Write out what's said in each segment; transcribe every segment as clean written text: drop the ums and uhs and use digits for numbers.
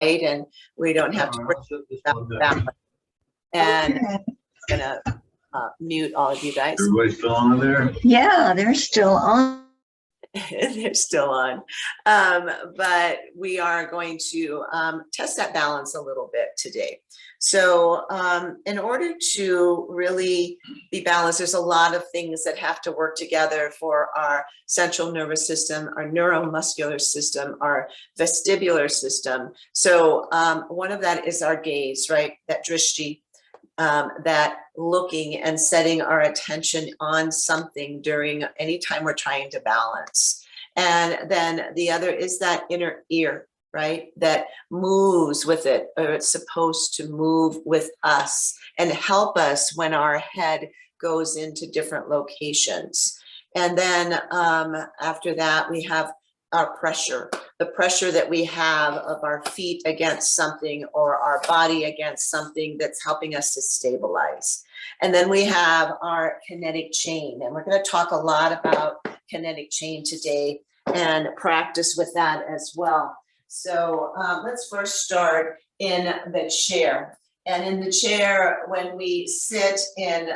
and we don't have to worry about balance. And I'm gonna mute all of you guys. Everybody still on there? Yeah, they're still on. They're still on. But we are going to test that balance a little bit today. So in order to really be balanced, there's a lot of things that have to work together for our central nervous system, our neuromuscular system, our vestibular system. So one of that is our gaze, right? That drishti. That looking and setting our attention on something during any time we're trying to balance. And then the other is that inner ear, right? That moves with it, or it's supposed to move with us and help us when our head goes into different locations. And then after that, we have our pressure, the pressure that we have of our feet against something or our body against something that's helping us to stabilize. And then we have our kinetic chain, and we're going to talk a lot about kinetic chain today and practice with that as well. So let's first start in the chair. And in the chair, when we sit in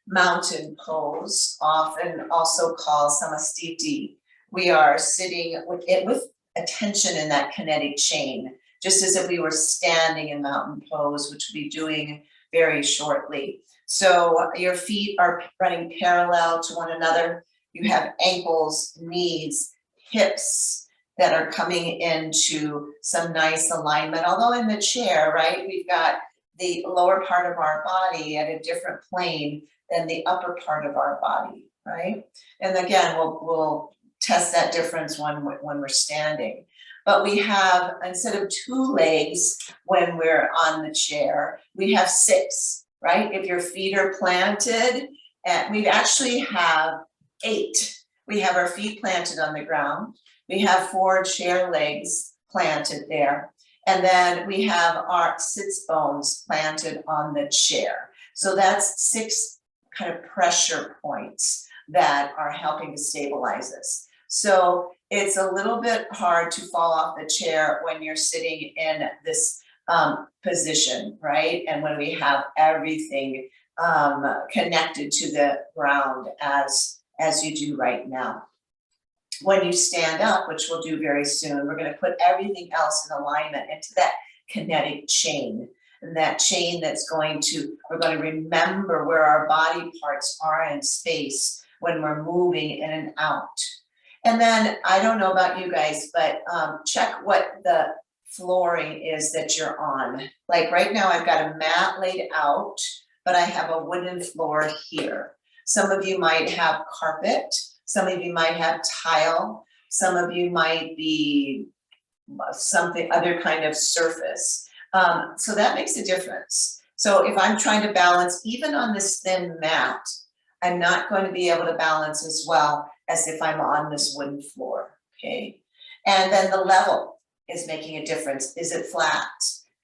mountain pose, often also called samastiti, we are sitting with attention in that kinetic chain, just as if we were standing in mountain pose, which we'll be doing very shortly. So your feet are running parallel to one another. You have ankles, knees, hips that are coming into some nice alignment. Although in the chair, right, we've got the lower part of our body at a different plane than the upper part of our body, right? And again, we'll test that difference when we're standing. But we have, instead of 2 legs when we're on the chair, we have 6, right? If your feet are planted, and we actually have 8. We have our feet planted on the ground. We have 4 chair legs planted there. And then we have our sits bones planted on the chair. So that's 6 kind of pressure points that are helping to stabilize us. So it's a little bit hard to fall off the chair when you're sitting in this position, right? And when we have everything connected to the ground as you do right now. When you stand up, which we'll do very soon, we're going to put everything else in alignment into that kinetic chain. And that chain that's we're going to remember where our body parts are in space when we're moving in and out. And then, I don't know about you guys, but check what the flooring is that you're on. Like right now, I've got a mat laid out, but I have a wooden floor here. Some of you might have carpet. Some of you might have tile. Some of you might be something, other kind of surface. So that makes a difference. So if I'm trying to balance, even on this thin mat, I'm not going to be able to balance as well as if I'm on this wooden floor, okay? And then the level is making a difference. Is it flat?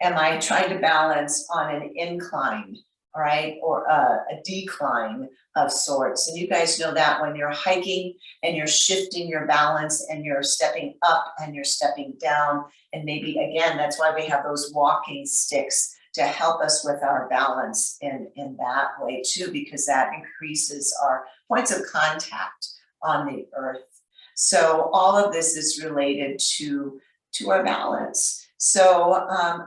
Am I trying to balance on an incline, all right, or a decline of sorts? And you guys know that when you're hiking and you're shifting your balance and you're stepping up and you're stepping down, and maybe, again, that's why we have those walking sticks to help us with our balance in that way too, because that increases our points of contact on the earth. So all of this is related to our balance. So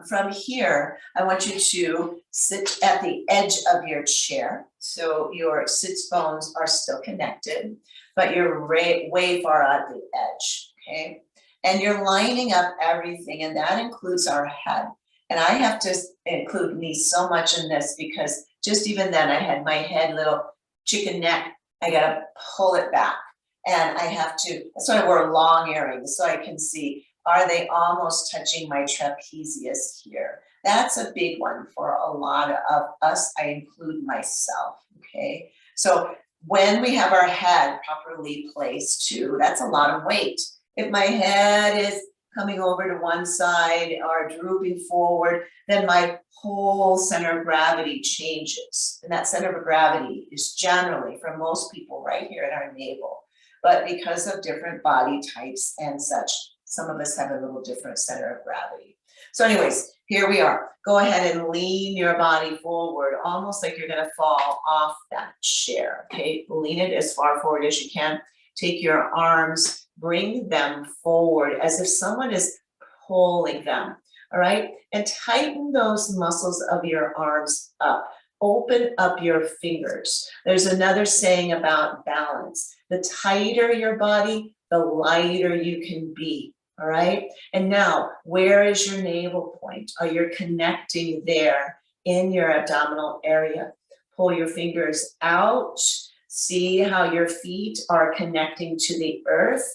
from here, I want you to sit at the edge of your chair. So your sits bones are still connected, but you're way far at the edge, okay? And you're lining up everything, and that includes our head. And I have to include me so much in this because just even then I had my head little chicken neck. I got to pull it back, and I have to, that's why I wore long earrings so I can see, are they almost touching my trapezius here? That's a big one for a lot of us. I include myself, okay? So when we have our head properly placed too, that's a lot of weight. If my head is coming over to one side or drooping forward, then my whole center of gravity changes. And that center of gravity is generally, for most people, right here in our navel. But because of different body types and such, some of us have a little different center of gravity. So anyways, here we are. Go ahead and lean your body forward, almost like you're gonna fall off that chair, okay? Lean it as far forward as you can. Take your arms, bring them forward as if someone is pulling them, all right? And tighten those muscles of your arms up. Open up your fingers. There's another saying about balance. The tighter your body, the lighter you can be, all right? And now, where is your navel point? Are you connecting there in your abdominal area? Pull your fingers out. See how your feet are connecting to the earth.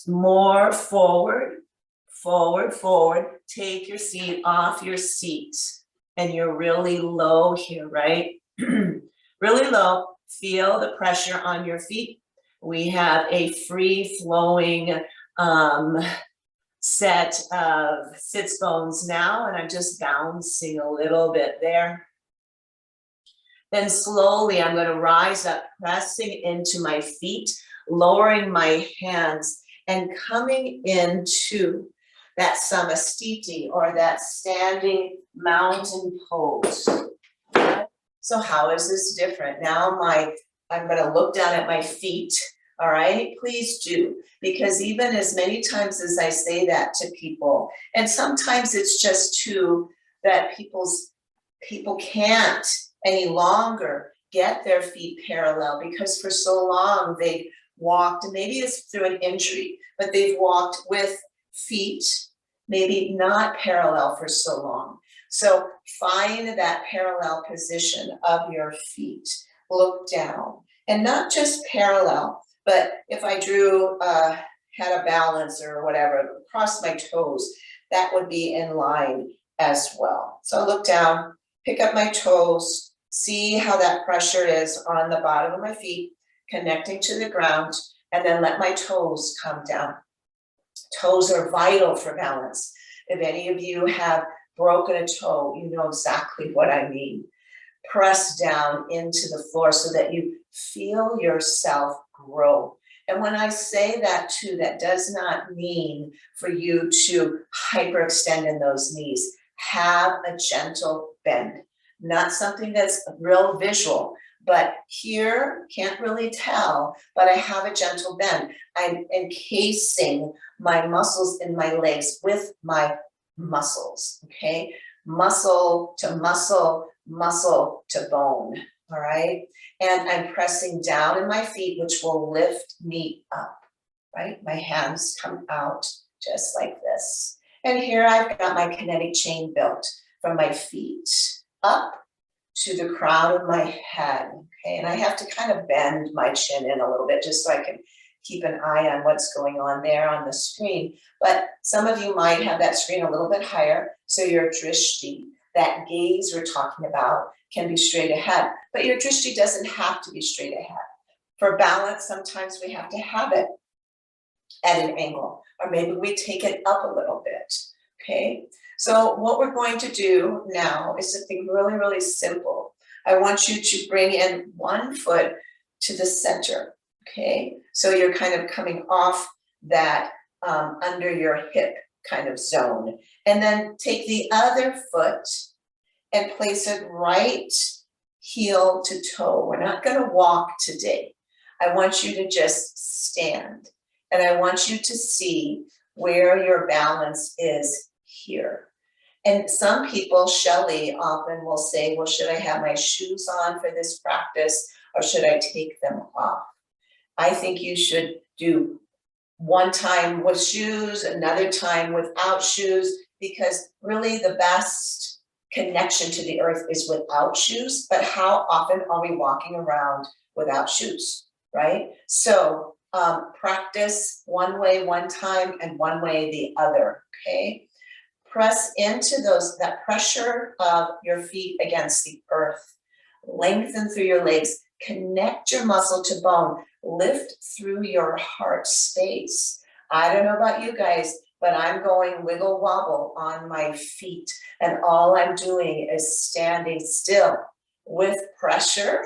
More forward, forward, forward. Take your seat off your seat. And you're really low here, right? Really low. Feel the pressure on your feet. We have a free-flowing set of sits bones now, and I'm just bouncing a little bit there. Then slowly I'm going to rise up, pressing into my feet, lowering my hands, and coming into that samastiti, or that standing mountain pose. Okay? So how is this different? Now I'm going to look down at my feet. All right, please do, because even as many times as I say that to people, and sometimes it's just too that people can't any longer get their feet parallel, because for so long they've walked, and maybe it's through an injury, but they've walked with feet maybe not parallel for so long. So find that parallel position of your feet. Look down, and not just parallel, but if I drew, had a balance or whatever, across my toes, that would be in line as well. So look down, pick up my toes, see how that pressure is on the bottom of my feet, connecting to the ground, and then let my toes come down. Toes are vital for balance. If any of you have broken a toe, you know exactly what I mean. Press down into the floor so that you feel yourself grow. And when I say that too, that does not mean for you to hyperextend in those knees. Have a gentle bend, not something that's real visual, but here, can't really tell, but I have a gentle bend. I'm encasing my muscles in my legs with my muscles, okay? Muscle to muscle, muscle to bone, all right? And I'm pressing down in my feet, which will lift me up, right? My hands come out just like this. And here I've got my kinetic chain built from my feet up to the crown of my head, okay? And I have to kind of bend my chin in a little bit just so I can keep an eye on what's going on there on the screen. But some of you might have that screen a little bit higher, so your drishti, that gaze we're talking about, can be straight ahead. But your drishti doesn't have to be straight ahead. For balance, sometimes we have to have it at an angle, or maybe we take it up a little bit, okay? So what we're going to do now is something really, really simple. I want you to bring in one foot to the center, okay? So you're kind of coming off that under your hip kind of zone. And then take the other foot and place it right heel to toe. We're not going to walk today. I want you to just stand. And I want you to see where your balance is here. And some people, Shelley, often will say, well, should I have my shoes on for this practice, or should I take them off? I think you should do one time with shoes, another time without shoes, because really the best connection to the earth is without shoes. But how often are we walking around without shoes, right? So practice one way one time and one way the other, okay? Press into that pressure of your feet against the earth. Lengthen through your legs. Connect your muscle to bone. Lift through your heart space. I don't know about you guys, but I'm going wiggle wobble on my feet. And all I'm doing is standing still with pressure.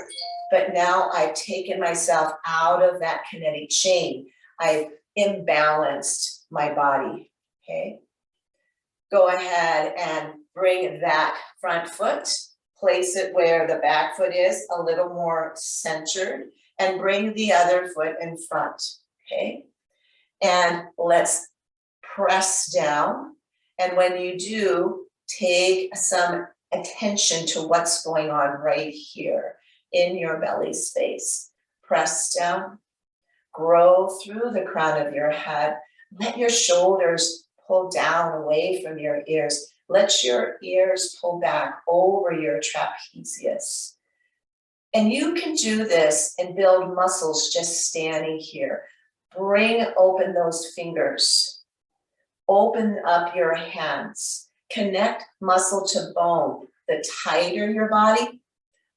But now I've taken myself out of that kinetic chain. I've imbalanced my body, okay? Go ahead and bring that front foot, place it where the back foot is, a little more centered, and bring the other foot in front, okay? And let's press down. And when you do, take some attention to what's going on right here in your belly space. Press down, grow through the crown of your head. Let your shoulders pull down away from your ears. Let your ears pull back over your trapezius. And you can do this and build muscles just standing here. Bring open those fingers. Open up your hands. Connect muscle to bone. The tighter your body,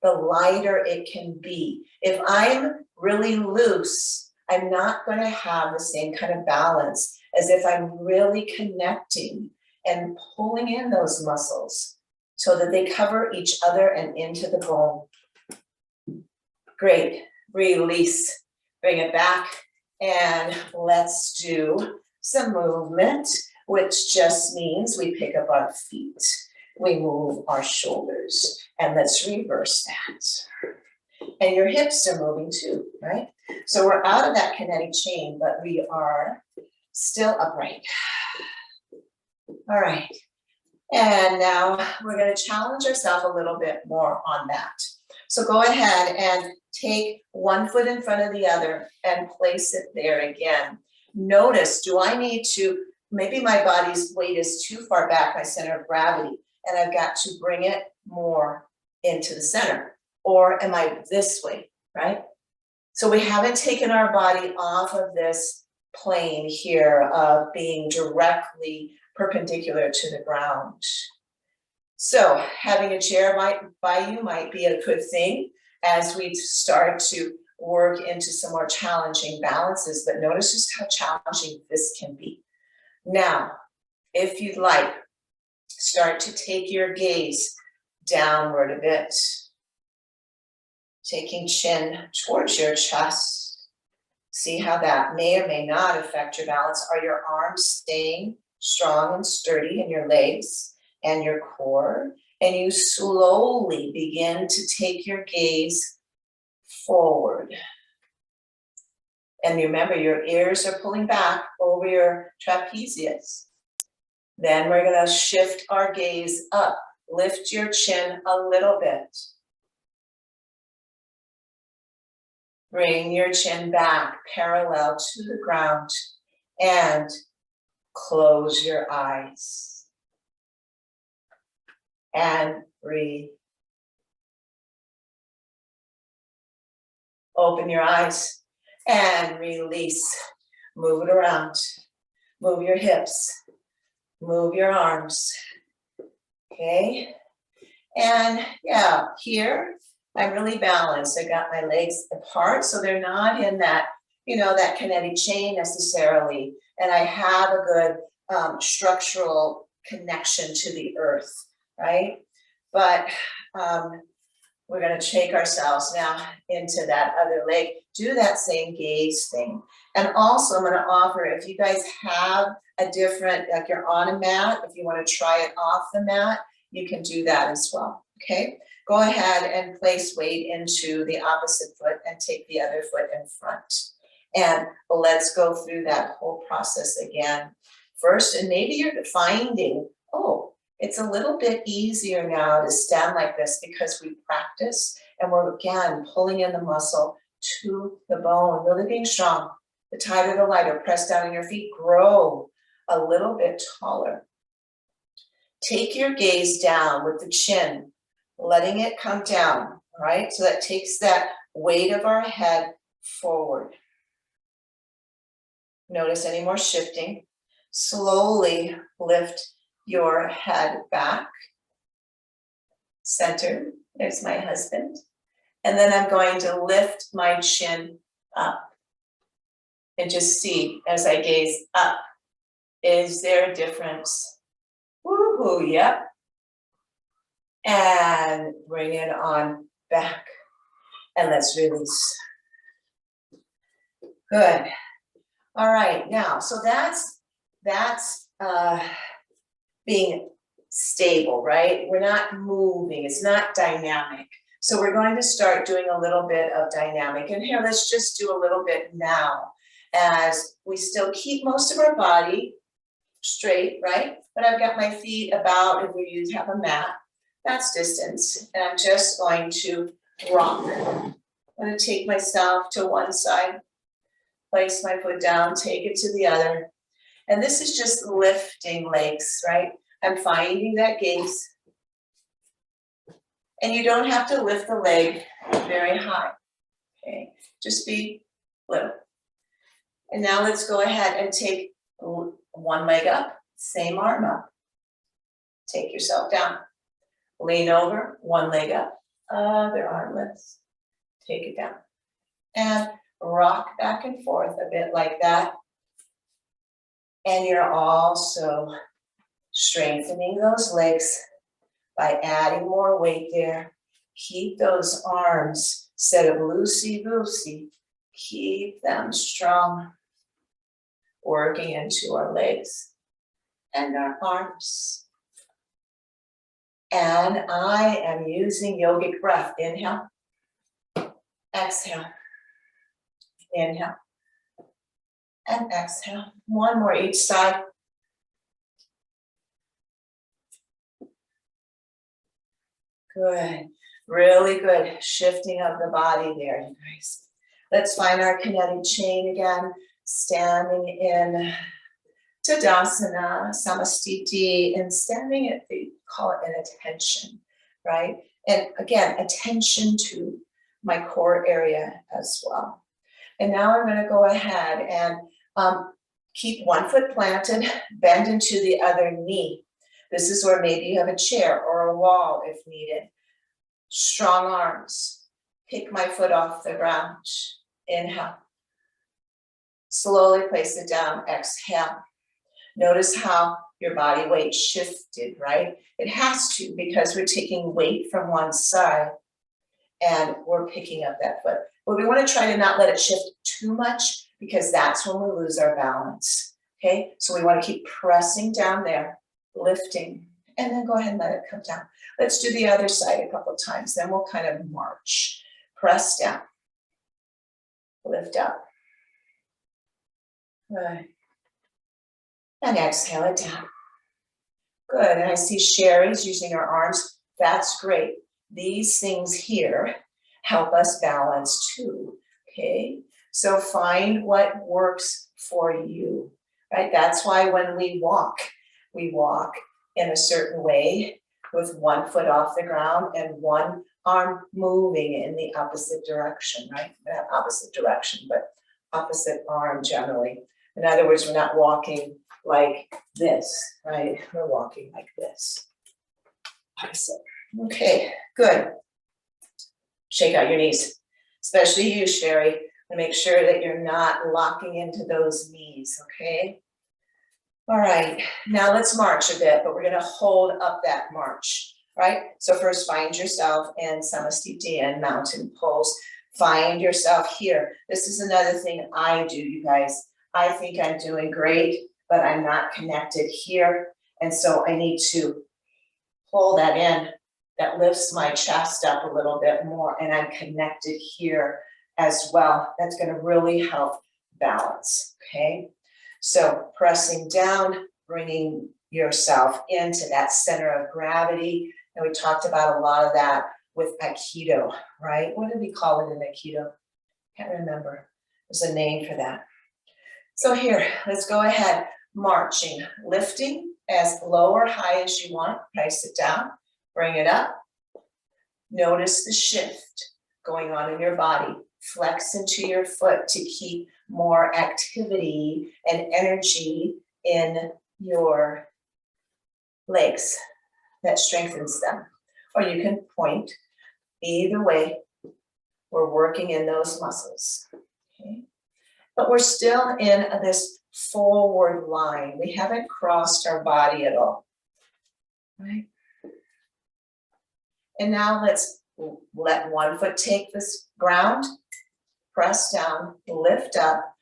the lighter it can be. If I'm really loose, I'm not going to have the same kind of balance as if I'm really connecting and pulling in those muscles so that they cover each other and into the bone. Great. Release. Bring it back. And let's do some movement, which just means we pick up our feet. We move our shoulders. And let's reverse that. And your hips are moving too, right? So we're out of that kinetic chain, but we are still upright. All right. And now we're going to challenge ourselves a little bit more on that. So go ahead and take one foot in front of the other and place it there again. Notice, do I need to, maybe my body's weight is too far back, my center of gravity, and I've got to bring it more into the center. Or am I this way, right? So we haven't taken our body off of this plane here of being directly perpendicular to the ground. So having a chair by you might be a good thing as we start to work into some more challenging balances, but notice just how challenging this can be. Now, if you'd like, start to take your gaze downward a bit, taking chin towards your chest. See how that may or may not affect your balance. Are your arms staying strong and sturdy in your legs and your core? And you slowly begin to take your gaze forward. And remember, your ears are pulling back over your trapezius. Then we're going to shift our gaze up. Lift your chin a little bit. Bring your chin back parallel to the ground and close your eyes. And breathe. Open your eyes and release. Move it around. Move your hips. Move your arms. Okay. And yeah, here I'm really balanced. I got my legs apart, so they're not in that, that kinetic chain necessarily. And I have a good structural connection to the earth, right? But we're going to take ourselves now into that other leg. Do that same gaze thing. And also I'm going to offer, if you guys have a different, like you're on a mat, if you want to try it off the mat, you can do that as well, okay? Go ahead and place weight into the opposite foot and take the other foot in front. And let's go through that whole process again. First, and maybe you're finding, oh, it's a little bit easier now to stand like this because we practice and we're again pulling in the muscle to the bone, really being strong. The tighter, the lighter. Press down on your feet, grow a little bit taller. Take your gaze down with the chin, letting it come down, all right? So that takes that weight of our head forward. Notice any more shifting. Slowly lift your head back. Center, there's my husband. And then I'm going to lift my chin up. And just see as I gaze up, is there a difference? Woohoo, yep. And bring it on back. And let's release. Good. All right, now, so that's being stable, right? We're not moving, it's not dynamic. So we're going to start doing a little bit of dynamic. And here, let's just do a little bit now as we still keep most of our body straight, right? But I've got my feet about, if we have a mat, that's distance. And I'm just going to rock. I'm going to take myself to one side, place my foot down, take it to the other. And this is just lifting legs, right? I'm finding that gaze. And you don't have to lift the leg very high, okay? Just be little. And now let's go ahead and take one leg up, same arm up. Take yourself down. Lean over, one leg up, other arm lifts. Take it down. And rock back and forth a bit like that. And you're also strengthening those legs by adding more weight there. Keep those arms, instead of loosey-goosey, keep them strong. Working into our legs and our arms. And I am using yogic breath. Inhale, exhale, inhale, and exhale. One more each side. Good, really good shifting of the body there, you guys. Let's find our kinetic chain again, standing in Tadasana, Samastiti, and standing at the, call it an attention, right? And again, attention to my core area as well. And now I'm going to go ahead and keep one foot planted, bend into the other knee. This is where maybe you have a chair or a wall if needed. Strong arms. Pick my foot off the ground. Inhale. Slowly place it down. Exhale. Notice how your body weight shifted, right? It has to, because we're taking weight from one side and we're picking up that foot. But we want to try to not let it shift too much, because that's when we lose our balance. Okay, so we want to keep pressing down there, lifting, and then go ahead and let it come down. Let's do the other side a couple of times, then we'll kind of march. Press down, lift up. Good. And exhale it down. Good, and I see Sherry's using her arms. That's great. These things here help us balance too, okay? So find what works for you, right? That's why when we walk in a certain way with one foot off the ground and one arm moving in the opposite direction, right? Not opposite direction, but opposite arm generally. In other words, we're not walking like this, right? We're walking like this. Opposite. Okay, good. Shake out your knees, especially you, Sherry, and make sure that you're not locking into those knees, okay? All right, now let's march a bit, but we're gonna hold up that march, right? So first find yourself in Samastiti and mountain pose. Find yourself here. This is another thing I do, you guys. I think I'm doing great, but I'm not connected here. And so I need to pull that in. That lifts my chest up a little bit more, and I'm connected here as well. That's going to really help balance, okay? So pressing down, bringing yourself into that center of gravity. And we talked about a lot of that with Aikido, right? What did we call it in Aikido? Can't remember. There's a name for that. So here, let's go ahead. Marching, lifting as low or high as you want. Place it down, bring it up. Notice the shift going on in your body. Flex into your foot to keep more activity and energy in your legs. That strengthens them. Or you can point. Either way, we're working in those muscles. Okay? But we're still in this forward line. We haven't crossed our body at all. Right? And now let's let one foot take this ground, press down, lift up.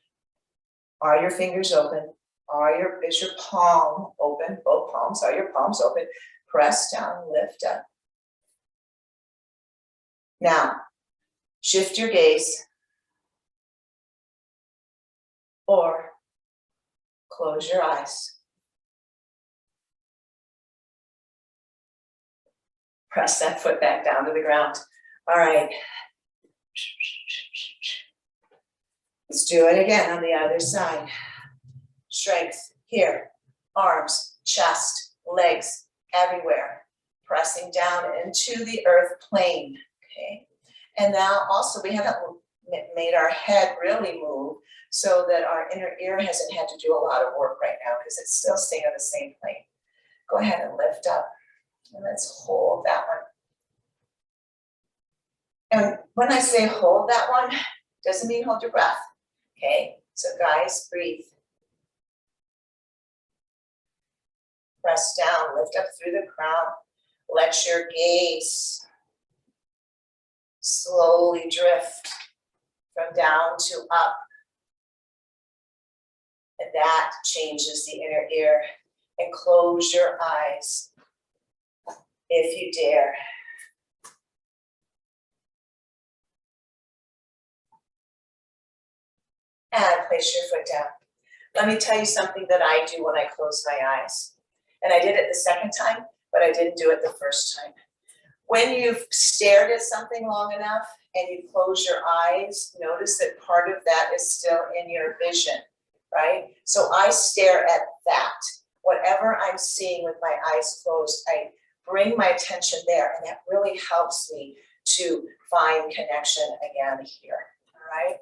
Are your fingers open? Is your palm open? Both palms, are your palms open? Press down, lift up. Now, shift your gaze or close your eyes. Press that foot back down to the ground. All right. Let's do it again on the other side. Strength here, arms, chest, legs, everywhere. Pressing down into the earth plane, okay? And now also we haven't made our head really move so that our inner ear hasn't had to do a lot of work right now because it's still staying on the same plane. Go ahead and lift up and let's hold that one. And when I say hold that one, doesn't mean hold your breath, okay? So guys, breathe. Press down, lift up through the crown. Let your gaze slowly drift from down to up. And that changes the inner ear. And close your eyes if you dare. And place your foot down. Let me tell you something that I do when I close my eyes. And I did it the second time, but I didn't do it the first time. When you've stared at something long enough and you close your eyes, notice that part of that is still in your vision, right? So I stare at that. Whatever I'm seeing with my eyes closed, I bring my attention there, and that really helps me to find connection again here, all right?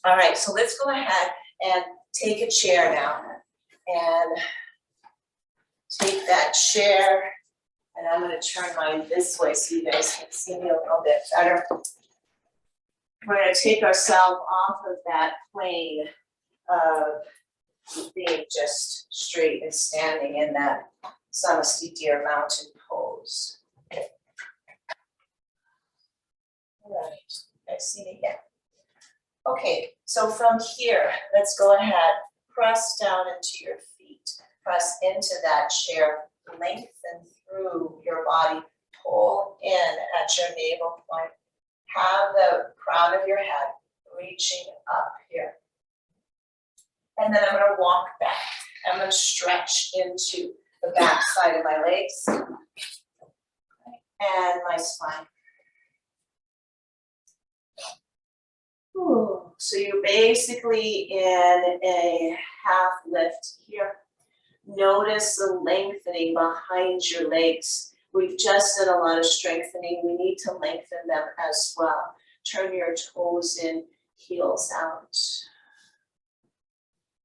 All right, so let's go ahead and take a chair now, and take that chair, and I'm going to turn mine this way so you guys can see me a little bit better. We're going to take ourselves off of that plane of being just straight and standing in that Samasti Deer Mountain pose. All right, you guys see me again. Okay, so from here, let's go ahead, press down into your feet. Press into that chair, lengthen through your body, pull in at your navel point. Have the crown of your head reaching up here. And then I'm going to walk back. I'm going to stretch into the back side of my legs and my spine. Ooh, so you're basically in a half lift here. Notice the lengthening behind your legs. We've just done a lot of strengthening. We need to lengthen them as well. Turn your toes in, heels out.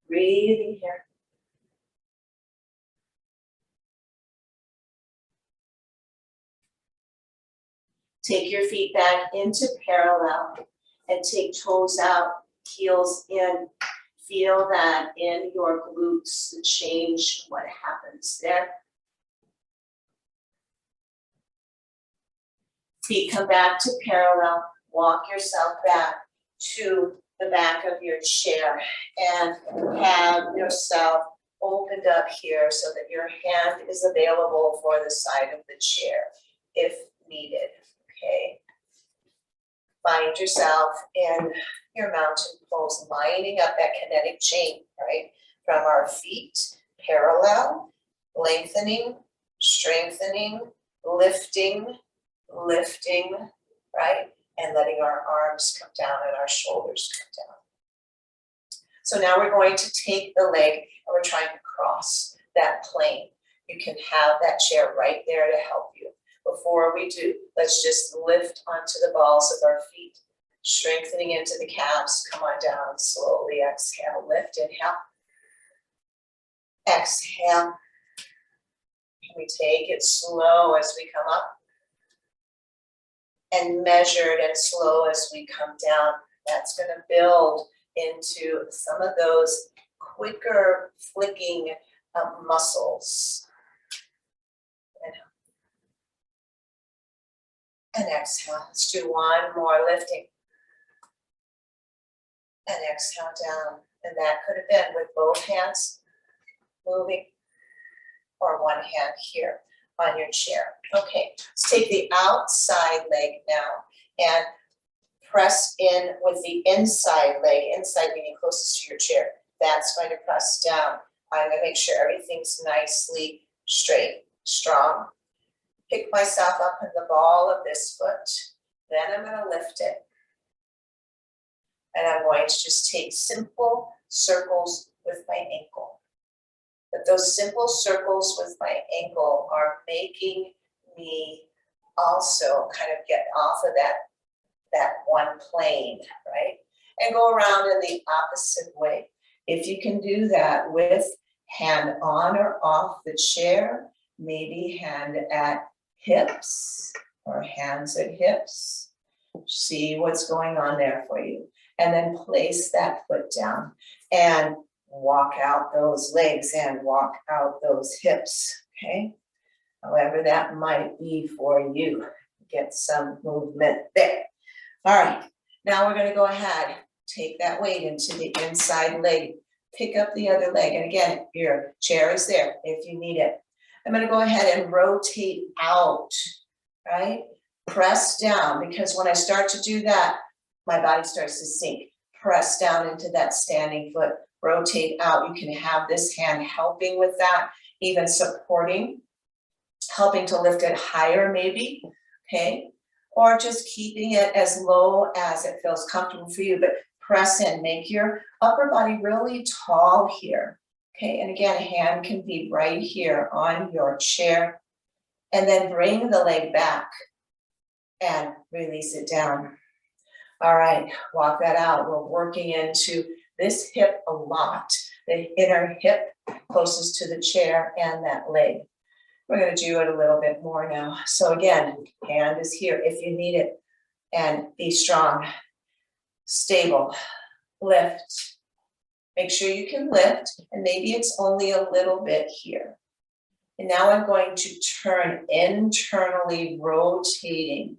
Breathing here. Take your feet back into parallel and take toes out, heels in. Feel that in your glutes, the change, what happens there. Feet come back to parallel. Walk yourself back to the back of your chair and have yourself opened up here so that your hand is available for the side of the chair if needed, okay? Find yourself in your mountain pose, lining up that kinetic chain, right? From our feet, parallel, lengthening, strengthening, lifting, right? And letting our arms come down and our shoulders come down. So now we're going to take the leg and we're trying to cross that plane. You can have that chair right there to help you. Before we do, let's just lift onto the balls of our feet, strengthening into the calves. Come on down, slowly exhale, lift, inhale. Exhale. We take it slow as we come up and measured and slow as we come down. That's going to build into some of those quicker flicking muscles. And exhale. Let's do one more lifting. And exhale down. And that could have been with both hands moving or one hand here on your chair. Okay, let's take the outside leg now and press in with the inside leg, inside meaning closest to your chair. That's going to press down. I'm going to make sure everything's nicely straight, strong. Pick myself up in the ball of this foot. Then I'm going to lift it. And I'm going to just take simple circles with my ankle. But those simple circles with my ankle are making me also kind of get off of that one plane, right? And go around in the opposite way. If you can do that with hand on or off the chair, maybe hand at hips or hands at hips. See what's going on there for you. And then place that foot down and walk out those legs and walk out those hips, okay? However that might be for you. Get some movement there. All right, now we're gonna go ahead, take that weight into the inside leg, pick up the other leg. And again, your chair is there if you need it. I'm gonna go ahead and rotate out, right? Press down, because when I start to do that, my body starts to sink. Press down into that standing foot, rotate out. You can have this hand helping with that, even supporting, helping to lift it higher maybe, okay? Or just keeping it as low as it feels comfortable for you, but press in, make your upper body really tall here, okay? And again, hand can be right here on your chair, and then bring the leg back and release it down. All right, walk that out. We're working into this hip a lot, the inner hip closest to the chair and that leg. We're going to do it a little bit more now. So again, hand is here if you need it, and be strong, stable, lift. Make sure you can lift, and maybe it's only a little bit here. And now I'm going to turn internally rotating,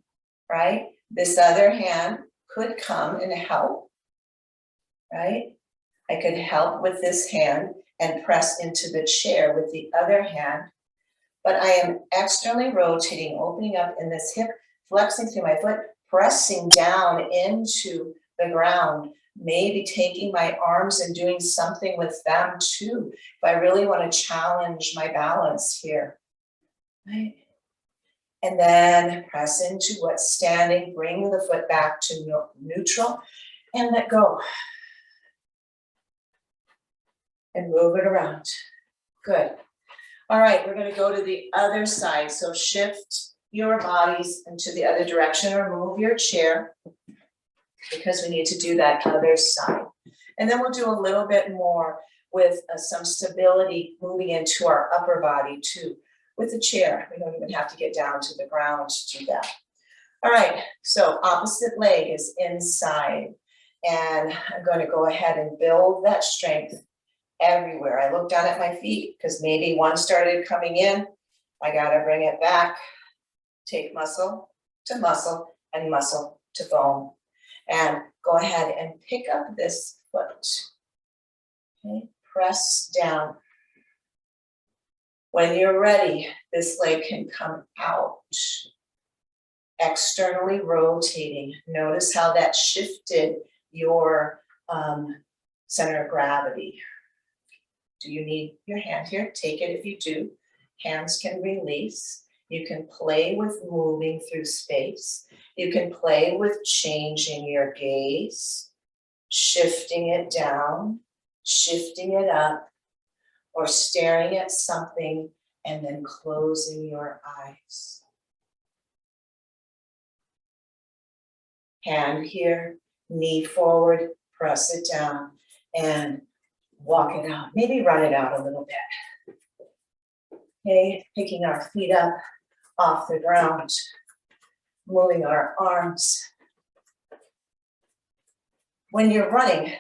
right? This other hand could come and help, right? I could help with this hand and press into the chair with the other hand, but I am externally rotating, opening up in this hip, flexing through my foot, pressing down into the ground, maybe taking my arms and doing something with them too, if I really want to challenge my balance here, right? And then press into what's standing, bring the foot back to neutral and let go. And move it around. Good. All right, we're going to go to the other side. So shift your bodies into the other direction or move your chair because we need to do that other side. And then we'll do a little bit more with some stability moving into our upper body too. With the chair, we don't even have to get down to the ground to do that. All right, so opposite leg is inside. And I'm going to go ahead and build that strength everywhere. I look down at my feet because maybe one started coming in. I got to bring it back. Take muscle to muscle and muscle to bone. And go ahead and pick up this foot. Okay, press down. When you're ready, this leg can come out. Externally rotating. Notice how that shifted your center of gravity. Do you need your hand here? Take it if you do. Hands can release. You can play with moving through space. You can play with changing your gaze, shifting it down, shifting it up, or staring at something and then closing your eyes. Hand here, knee forward, press it down, and walk it out. Maybe run it out a little bit. Okay, picking our feet up off the ground, moving our arms. When you're running, it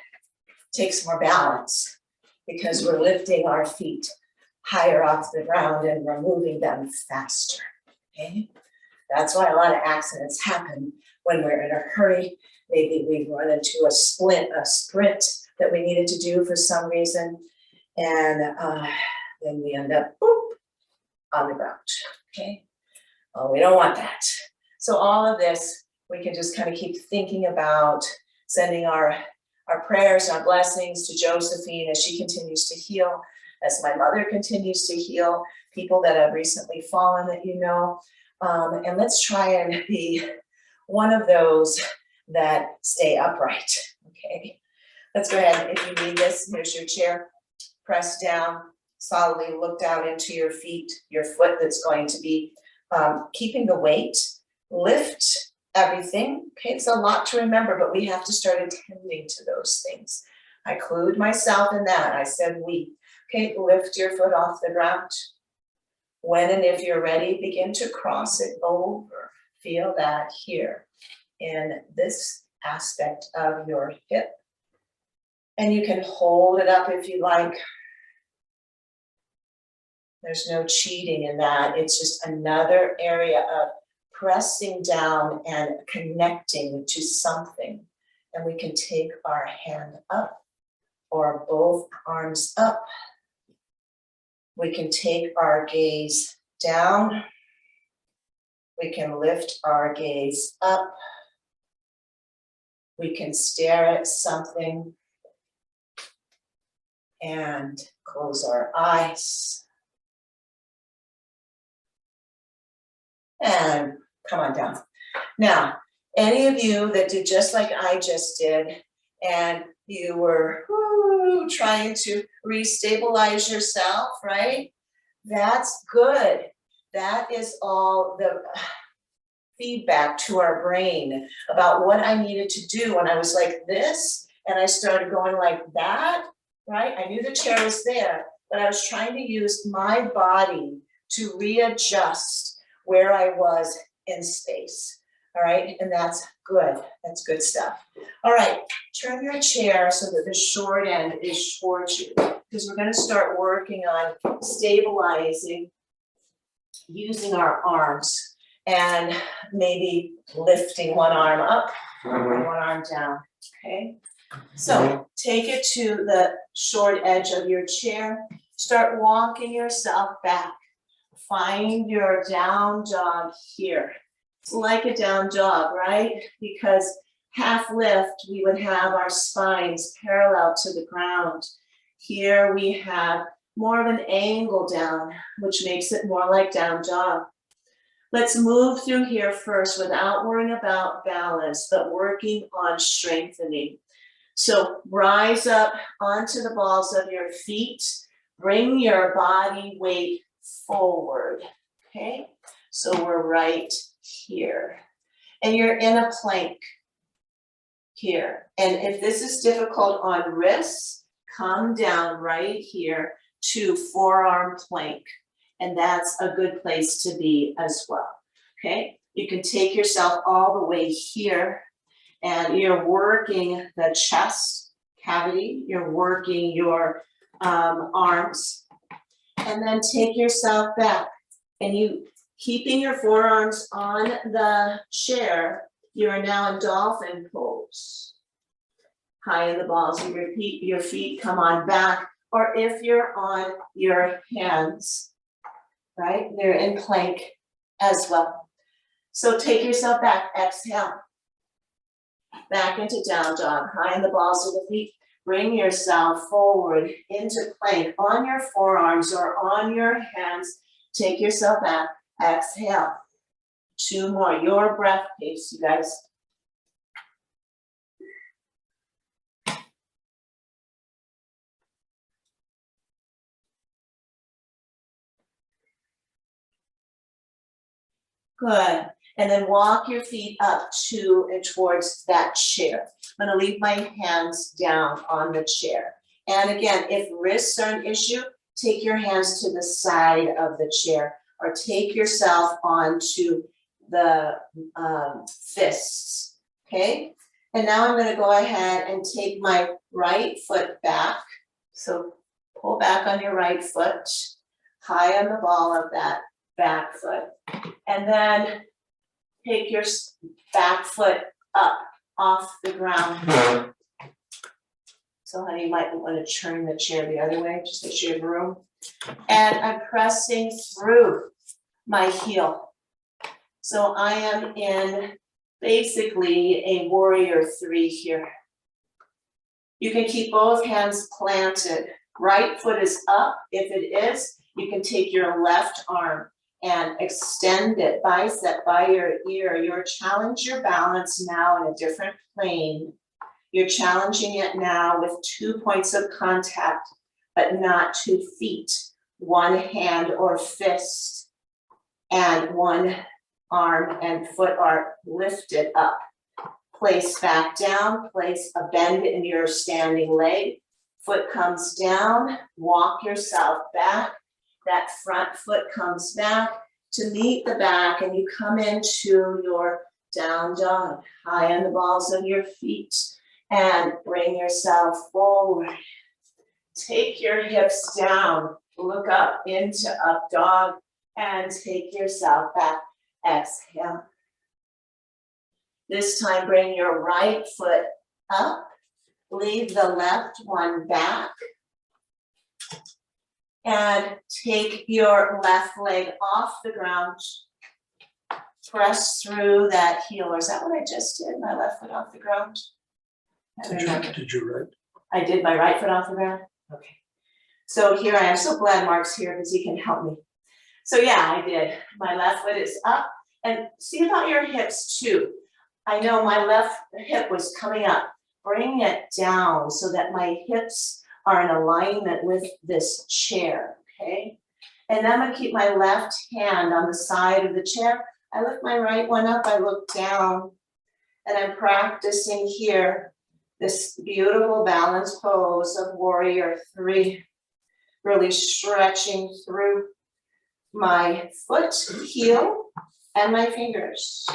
takes more balance because we're lifting our feet higher off the ground and we're moving them faster, okay? That's why a lot of accidents happen when we're in a hurry. Maybe we run into a sprint that we needed to do for some reason. And then we end up boop, on the ground, okay? Oh, we don't want that. So all of this, we can just kind of keep thinking about sending our prayers, our blessings to Josephine as she continues to heal, as my mother continues to heal, people that have recently fallen that you know. And let's try and be one of those that stay upright, okay? Let's go ahead, if you need this, here's your chair. Press down, solidly look down into your feet, your foot that's going to be keeping the weight. Lift everything, okay? It's a lot to remember, but we have to start attending to those things. I include myself in that, I said we. Okay, lift your foot off the ground. When and if you're ready, begin to cross it over. Feel that here in this aspect of your hip. And you can hold it up if you like. There's no cheating in that. It's just another area of pressing down and connecting to something. And we can take our hand up or both arms up. We can take our gaze down. We can lift our gaze up. We can stare at something and close our eyes. And come on down. Now, any of you that did just like I just did, and you were trying to restabilize yourself, right? That's good. That is all the feedback to our brain about what I needed to do when I was like this, and I started going like that, right? I knew the chair was there, but I was trying to use my body to readjust where I was in space, all right? And that's good stuff. All right, turn your chair so that the short end is towards you, because we're gonna start working on stabilizing, using our arms, and maybe lifting one arm up and one arm down, okay? So take it to the short edge of your chair, start walking yourself back. Find your down dog here. It's like a down dog, right? Because half lift, we would have our spines parallel to the ground. Here we have more of an angle down, which makes it more like down dog. Let's move through here first without worrying about balance, but working on strengthening. So rise up onto the balls of your feet, bring your body weight forward, okay? So we're right here. And you're in a plank here. And if this is difficult on wrists, come down right here to forearm plank. And that's a good place to be as well, okay? You can take yourself all the way here, and you're working the chest cavity, you're working your arms, and then take yourself back. And you, keeping your forearms on the chair, you are now in dolphin pose. High in the balls, you repeat, your feet come on back, or if you're on your hands, right? They're in plank as well. So take yourself back, exhale. Back into down dog, high in the balls of the feet. Bring yourself forward into plank on your forearms or on your hands. Take yourself back, exhale. 2 more, your breath pace, you guys. Good. And then walk your feet up to and towards that chair. I'm going to leave my hands down on the chair. And again, if wrists are an issue, take your hands to the side of the chair or take yourself onto the fists, okay? And now I'm going to go ahead and take my right foot back. So pull back on your right foot, high on the ball of that back foot. And then take your back foot up off the ground. So honey, you might want to turn the chair the other way, just so you have room. And I'm pressing through my heel. So I am in basically a warrior 3 here. You can keep both hands planted. Right foot is up. If it is, you can take your left arm and extend it, bicep by your ear. You're challenging your balance now in a different plane. You're challenging it now with 2 points of contact, but not 2 feet. One hand or fist and one arm and foot are lifted up. Place back down, place a bend in your standing leg. Foot comes down, walk yourself back. That front foot comes back to meet the back, and you come into your down dog, high on the balls of your feet, and bring yourself forward. Take your hips down, look up into up dog, and take yourself back. Exhale. This time, bring your right foot up, leave the left one back, and take your left leg off the ground. Press through that heel. Or is that what I just did? My left foot off the ground? Did you right? I did my right foot off the ground? Okay. So here I am. So glad Mark's here because he can help me. So yeah, I did. My left foot is up. And see about your hips too. I know my left hip was coming up. Bring it down so that my hips are in alignment with this chair, okay? And then I'm gonna keep my left hand on the side of the chair. I lift my right one up, I look down, and I'm practicing here this beautiful balance pose of warrior 3, really stretching through my foot, heel, and my fingers.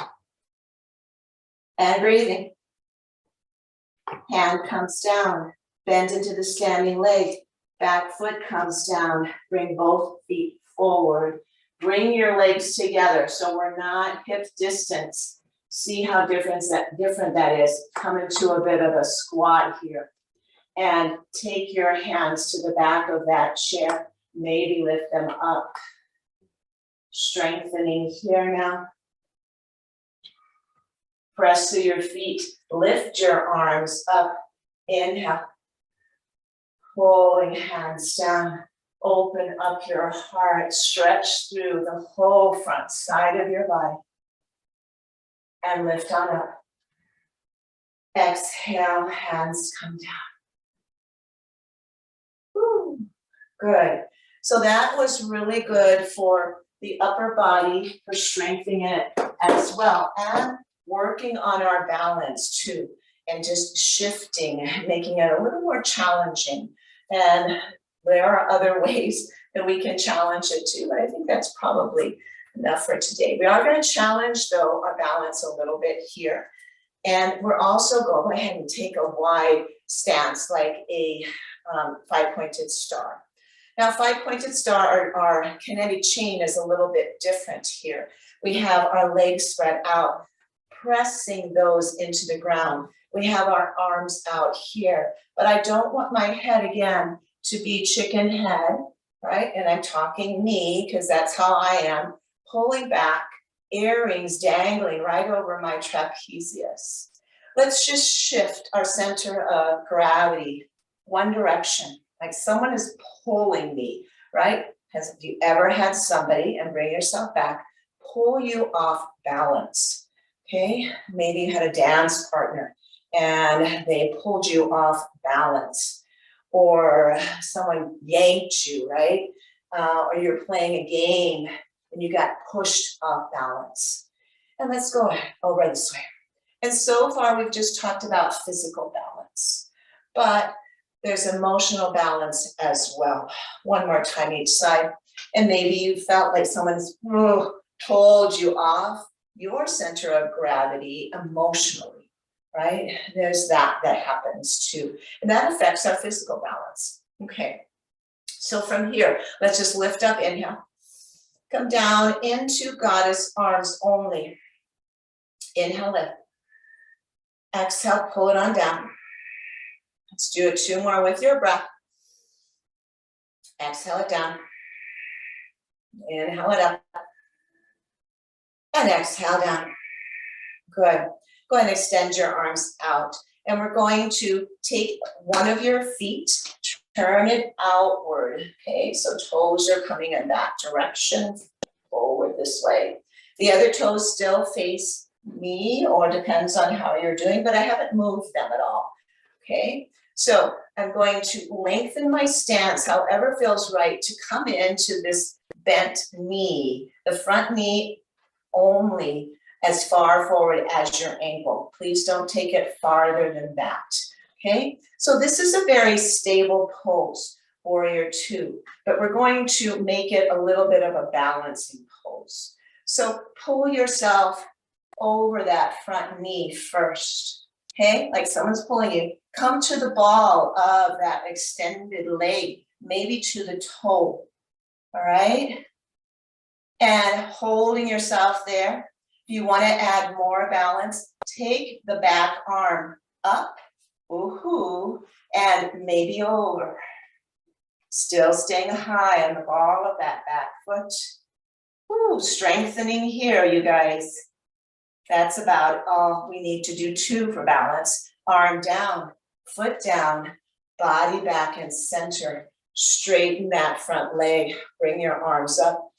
And breathing. Hand comes down, bend into the standing leg, back foot comes down, bring both feet forward. Bring your legs together so we're not hip distance. See how different that is. Come into a bit of a squat here. And take your hands to the back of that chair. Maybe lift them up. Strengthening here now. Press through your feet. Lift your arms up. Inhale. Pulling hands down. Open up your heart. Stretch through the whole front side of your body. And lift on up. Exhale, hands come down. Woo. Good. So that was really good for the upper body, for strengthening it as well, and working on our balance too, and just shifting, making it a little more challenging. And there are other ways that we can challenge it too, but I think that's probably enough for today. We are going to challenge, though, our balance a little bit here. And we're also going to go ahead and take a wide stance, like a 5-pointed star. Now, 5-pointed star, our kinetic chain is a little bit different here. We have our legs spread out, pressing those into the ground. We have our arms out here, but I don't want my head again to be chicken head, right? And I'm talking me, because that's how I am, pulling back, earrings dangling right over my trapezius. Let's just shift our center of gravity one direction, like someone is pulling me, right? Have you ever had somebody, and bring yourself back, pull you off balance, okay? Maybe you had a dance partner and they pulled you off balance, or someone yanked you, right? Or you're playing a game and you got pushed off balance. And let's go over this way. And so far we've just talked about physical balance, but there's emotional balance as well. One more time each side. And maybe you felt like someone's pulled you off your center of gravity emotionally, right? There's that happens too. And that affects our physical balance. Okay. So from here, let's just lift up, inhale. Come down into goddess arms only. Inhale, lift. Exhale, pull it on down. Let's do it 2 more with your breath. Exhale it down. Inhale it up. And exhale down. Good. Go ahead and extend your arms out. And we're going to take one of your feet, turn it outward. Okay, so toes are coming in that direction, forward this way. The other toes still face me, or depends on how you're doing, but I haven't moved them at all. Okay, so I'm going to lengthen my stance, however feels right, to come into this bent knee, the front knee only as far forward as your ankle. Please don't take it farther than that. Okay, so this is a very stable pose, warrior 2, but we're going to make it a little bit of a balancing pose. So pull yourself over that front knee first, okay? Like someone's pulling you. Come to the ball of that extended leg, maybe to the toe, all right? And holding yourself there. If you want to add more balance, take the back arm up, woohoo, and maybe over. Still staying high on the ball of that back foot. Woo, strengthening here, you guys. That's about all we need to do 2 for balance. Arm down, foot down, body back and center. Straighten that front leg. Bring your arms up.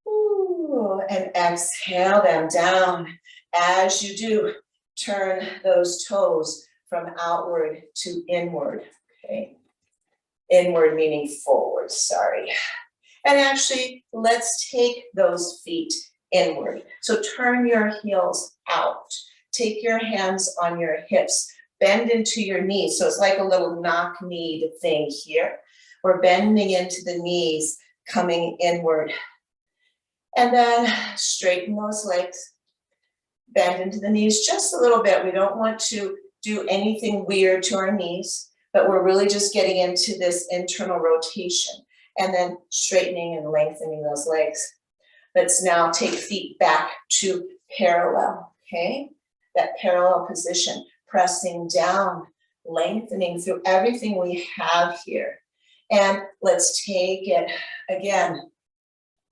Ooh, and exhale them down. As you do, turn those toes from outward to inward. Okay. Inward meaning forward, sorry. And actually, let's take those feet inward. So turn your heels out. Take your hands on your hips. Bend into your knees. So it's like a little knock-kneed thing here. We're bending into the knees, coming inward. And then straighten those legs. Bend into the knees just a little bit. We don't want to do anything weird to our knees, but we're really just getting into this internal rotation. And then straightening and lengthening those legs. Let's now take feet back to parallel, okay? That parallel position, pressing down, lengthening through everything we have here. And let's take it again,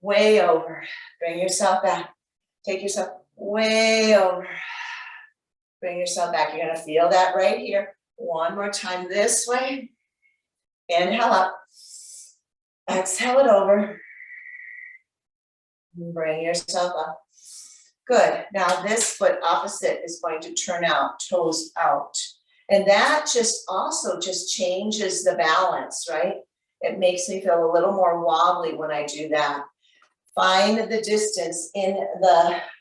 way over. Bring yourself back. Take yourself way over. Bring yourself back. You're gonna feel that right here. One more time this way. Inhale up. Exhale it over. Bring yourself up. Good. Now this foot opposite is going to turn out, toes out. And that just changes the balance, right? It makes me feel a little more wobbly when I do that. Find the distance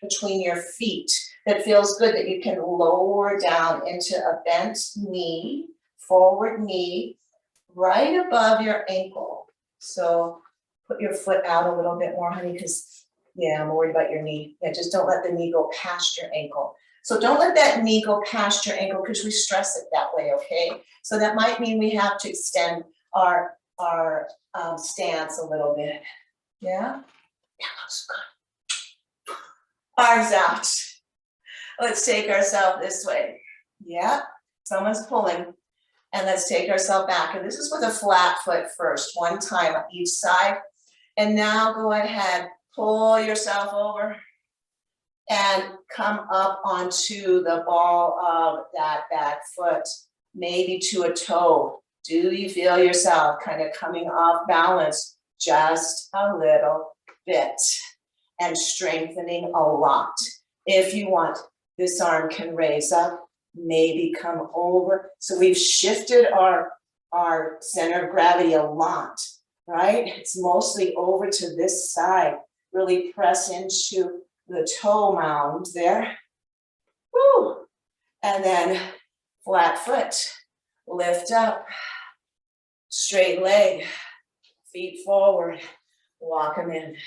between your feet that feels good, that you can lower down into a bent knee, forward knee, right above your ankle. So put your foot out a little bit more, honey, because, yeah, I'm worried about your knee. Yeah, just don't let the knee go past your ankle. So don't let that knee go past your ankle because we stress it that way, okay? So that might mean we have to extend our stance a little bit. Yeah? That looks good. Arms out. Let's take ourselves this way. Yeah, someone's pulling. And let's take ourselves back. And this is with a flat foot first, one time on each side. And now go ahead, pull yourself over and come up onto the ball of that back foot, maybe to a toe. Do you feel yourself kind of coming off balance just a little bit and strengthening a lot? If you want, this arm can raise up. Maybe come over. So we've shifted our center of gravity a lot, right? It's mostly over to this side. Really press into the toe mound there. Woo! And then flat foot, lift up, straight leg, feet forward, walk them in.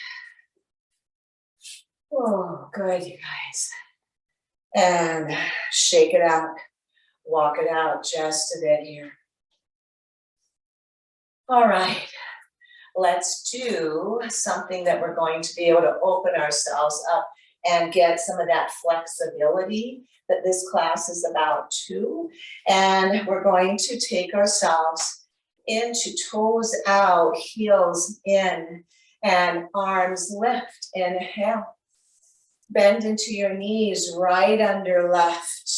Oh, good, you guys. And shake it out, walk it out just a bit here. All right, let's do something that we're going to be able to open ourselves up and get some of that flexibility that this class is about too. And we're going to take ourselves into toes out, heels in, and arms lift. Inhale. Bend into your knees, right under left.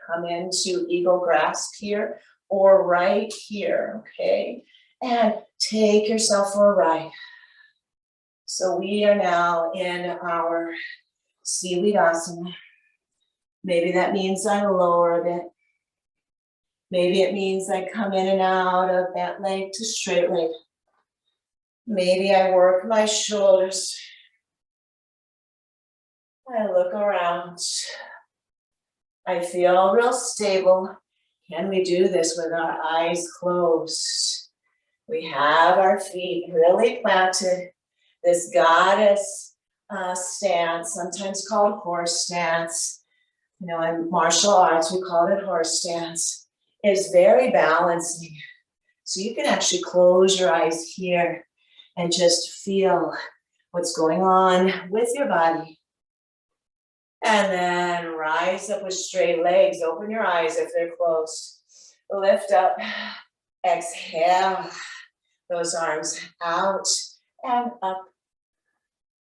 Come into eagle grasp here or right here, okay? And take yourself for a ride. So we are now in our seaweed asana. Maybe that means I lower a bit. Maybe it means I come in and out of that leg to straight leg. Maybe I work my shoulders. I look around. I feel real stable. Can we do this with our eyes closed? We have our feet really planted. This goddess stance, sometimes called horse stance. You know, in martial arts, we call it horse stance, is very balancing. So you can actually close your eyes here and just feel what's going on with your body. And then rise up with straight legs. Open your eyes if they're closed. Lift up. Exhale. Those arms out and up.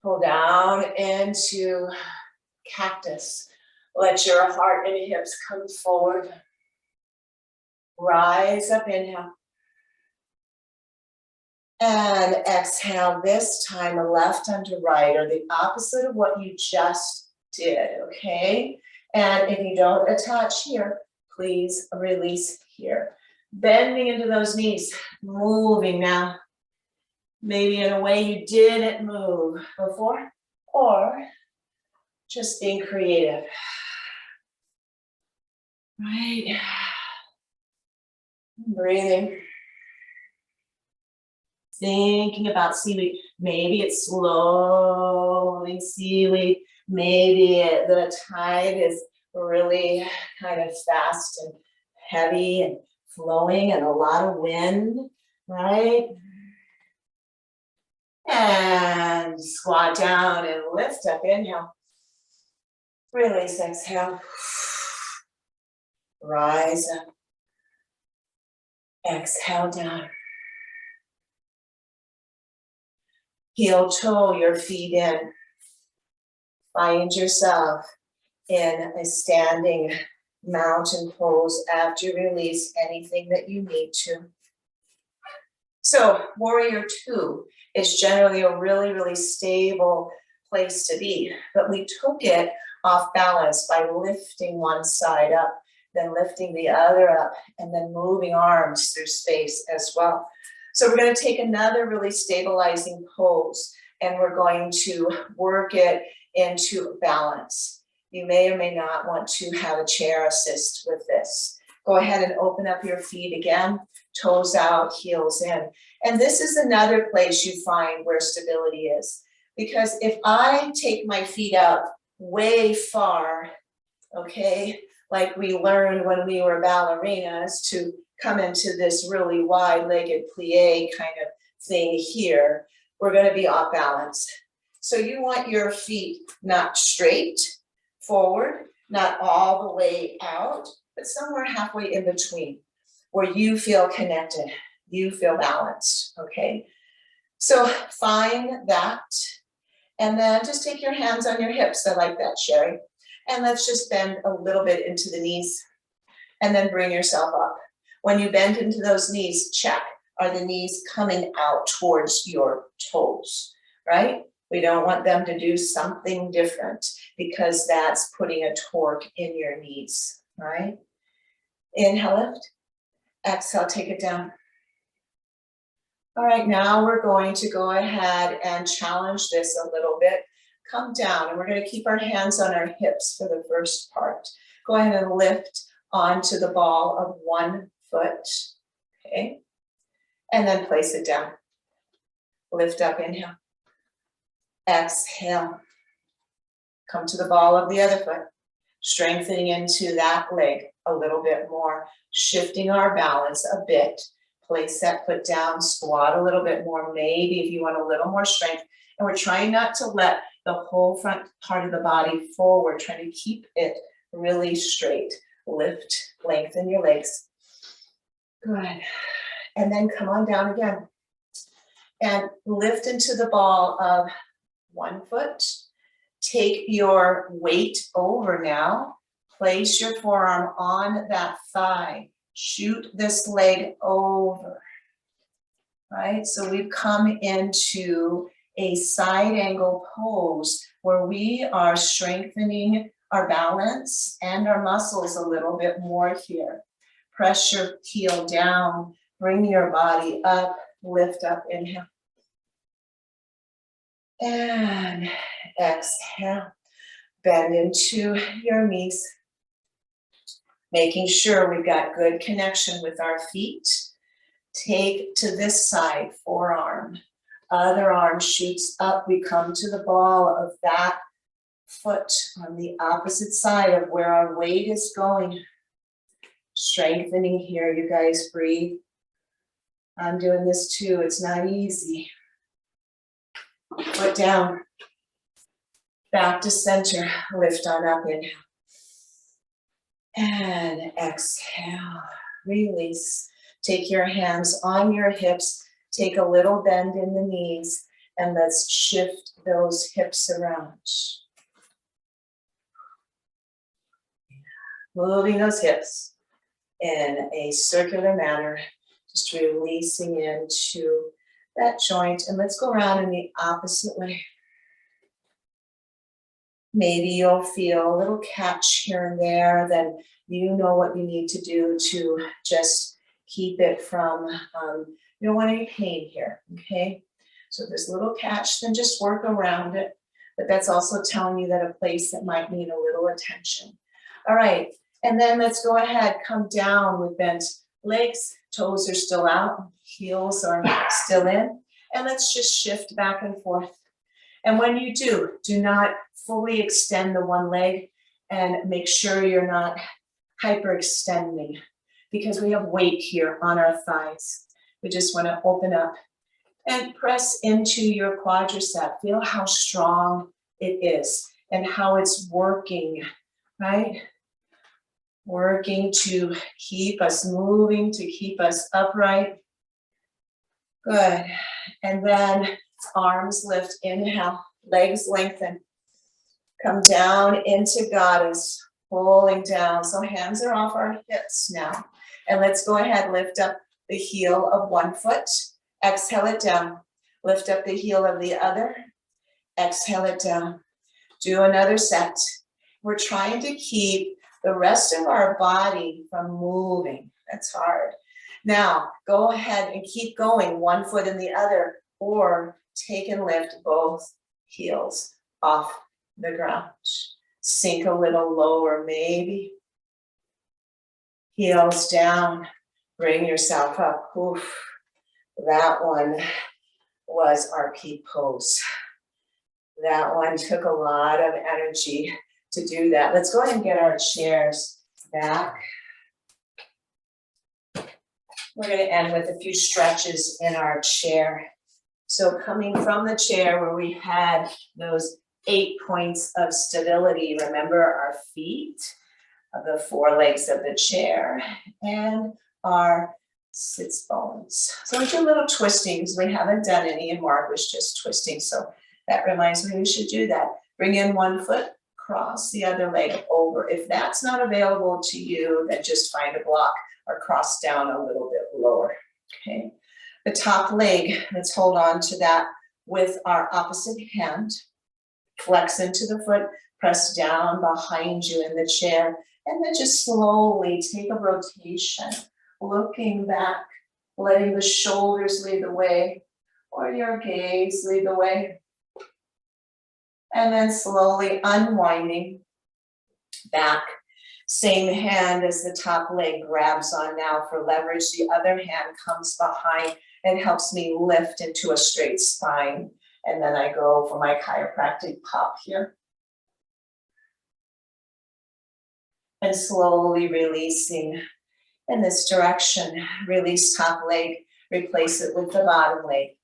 Pull down into cactus. Let your heart and hips come forward. Rise up, inhale. And exhale, this time left under right, or the opposite of what you just did, okay? And if you don't attach here, please release here. Bending into those knees, moving now. Maybe in a way you didn't move before, or just being creative. Right. Breathing. Thinking about seaweed. Maybe it's slow moving seaweed. Maybe the tide is really kind of fast and heavy and flowing and a lot of wind, right? And squat down and lift up, inhale. Release, exhale. Rise up. Exhale down. Heel toe your feet in. Find yourself in a standing mountain pose after you release anything that you need to. So warrior two is generally a really, really stable place to be, but we took it off balance by lifting one side up, then lifting the other up, and then moving arms through space as well. So we're going to take another really stabilizing pose, and we're going to work it into balance. You may or may not want to have a chair assist with this. Go ahead and open up your feet again, toes out, heels in. And this is another place you find where stability is. Because if I take my feet up way far, okay, like we learned when we were ballerinas to come into this really wide-legged plie kind of thing here, we're going to be off balance. So you want your feet not straight forward, not all the way out, but somewhere halfway in between where you feel connected, you feel balanced, okay? So find that, and then just take your hands on your hips. I like that, Sherry. And let's just bend a little bit into the knees and then bring yourself up. When you bend into those knees, check, are the knees coming out towards your toes, right? We don't want them to do something different because that's putting a torque in your knees, right? Inhale, lift. Exhale, take it down. All right, now we're going to go ahead and challenge this a little bit. Come down, and we're going to keep our hands on our hips for the first part. Go ahead and lift onto the ball of one foot, okay? And then place it down. Lift up, inhale. Exhale. Come to the ball of the other foot. Strengthening into that leg a little bit more. Shifting our balance a bit. Place that foot down, squat a little bit more. Maybe if you want a little more strength. And we're trying not to let the whole front part of the body forward, trying to keep it really straight. Lift, lengthen your legs. Good. And then come on down again. And lift into the ball of one foot. Take your weight over now. Place your forearm on that thigh. Shoot this leg over. Right? So we've come into a side angle pose where we are strengthening our balance and our muscles a little bit more here. Press your heel down, bring your body up, lift up, inhale. And exhale, bend into your knees. Making sure we've got good connection with our feet. Take to this side, forearm. Other arm shoots up. We come to the ball of that foot on the opposite side of where our weight is going. Strengthening here, you guys breathe. I'm doing this too, it's not easy. Foot down. Back to center, lift on up, inhale. And exhale, release. Take your hands on your hips, take a little bend in the knees, and let's shift those hips around. Moving those hips in a circular manner, just releasing into that joint. And let's go around in the opposite way. Maybe you'll feel a little catch here and there, then you know what you need to do to just keep it from, you don't want any pain here, okay? So if there's a little catch, then just work around it. But that's also telling you that a place that might need a little attention. All right, and then let's go ahead, come down with bent legs, toes are still out, heels are still in, and let's just shift back and forth. And when you do not fully extend the one leg and make sure you're not hyperextending because we have weight here on our thighs. We just want to open up and press into your quadricep. Feel how strong it is and how it's working, right? Working to keep us moving, to keep us upright. Good. And then arms lift, inhale, legs lengthen. Come down into goddess, pulling down. So hands are off our hips now. And let's go ahead, lift up the heel of one foot. Exhale it down. Lift up the heel of the other. Exhale it down. Do another set. We're trying to keep the rest of our body from moving. That's hard. Now, go ahead and keep going, one foot in the other, or take and lift both heels off the ground. Sink a little lower, maybe. Heels down, bring yourself up. Oof. That one was our peak pose. That one took a lot of energy to do that. Let's go ahead and get our chairs back. We're going to end with a few stretches in our chair. So coming from the chair where we had those 8 points of stability, remember our feet, the four legs of the chair, and our sits bones. So we do a little twisting because we haven't done any, and Mark was just twisting. So that reminds me we should do that. Bring in one foot, cross the other leg over. If that's not available to you, then just find a block or cross down a little bit lower, okay? The top leg, let's hold on to that with our opposite hand. Flex into the foot, press down behind you in the chair, and then just slowly take a rotation, looking back, letting the shoulders lead the way, or your gaze lead the way. And then slowly unwinding back. Same hand as the top leg grabs on now for leverage. The other hand comes behind and helps me lift into a straight spine. And then I go for my chiropractic pop here. And slowly releasing in this direction. Release top leg, replace it with the bottom leg.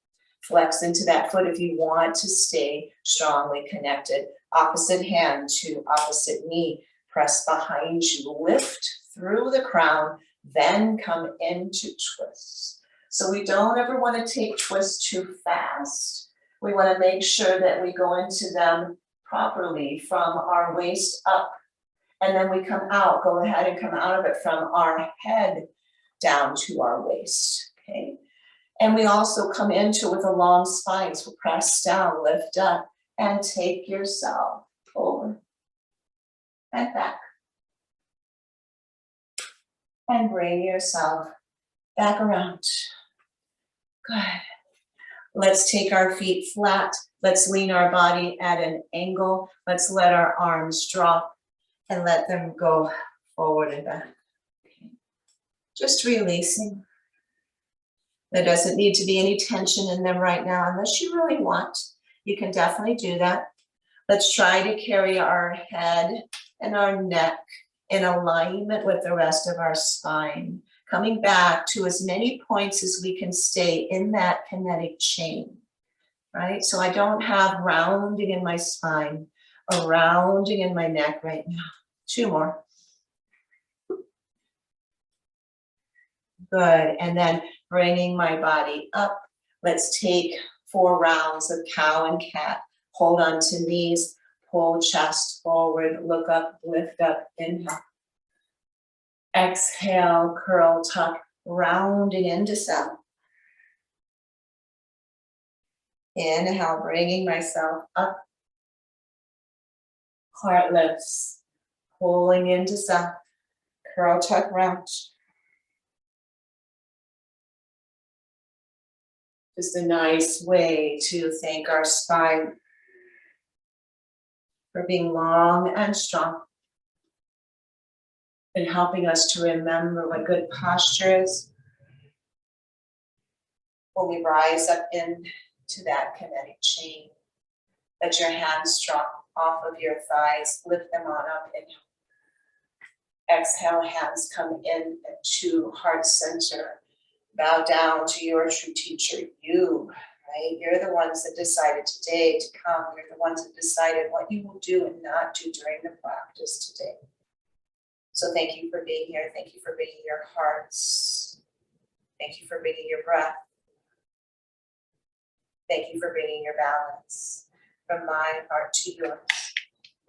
Flex into that foot if you want to stay strongly connected. Opposite hand to opposite knee. Press behind you. Lift through the crown, then come into twists. So we don't ever want to take twists too fast. We want to make sure that we go into them properly from our waist up. And then we come out, go ahead and come out of it from our head down to our waist, okay? And we also come into it with a long spine, so press down, lift up, and take yourself over and back. And bring yourself back around. Good. Let's take our feet flat. Let's lean our body at an angle. Let's let our arms drop and let them go forward and back. Okay. Just releasing. There doesn't need to be any tension in them right now unless you really want. You can definitely do that. Let's try to carry our head and our neck in alignment with the rest of our spine, coming back to as many points as we can stay in that kinetic chain, right? So I don't have rounding in my spine or rounding in my neck right now. 2 more. Good, and then bringing my body up. Let's take 4 rounds of cow and cat. Hold on to knees, pull chest forward, look up, lift up, inhale. Exhale, curl, tuck, rounding into cell. Inhale, bringing myself up. Heart lifts, pulling into cell. Curl, tuck, round. Just a nice way to thank our spine for being long and strong and helping us to remember what good posture is when we rise up into that kinetic chain. Let your hands drop off of your thighs, lift them on up. Inhale. Exhale, hands come in to heart center. Bow down to your true teacher, you, right? You're the ones that decided today to come. You're the ones that decided what you will do and not do during the practice today. So thank you for being here. Thank you for bringing your hearts. Thank you for bringing your breath. Thank you for bringing your balance. From my heart to yours.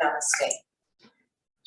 Namaste.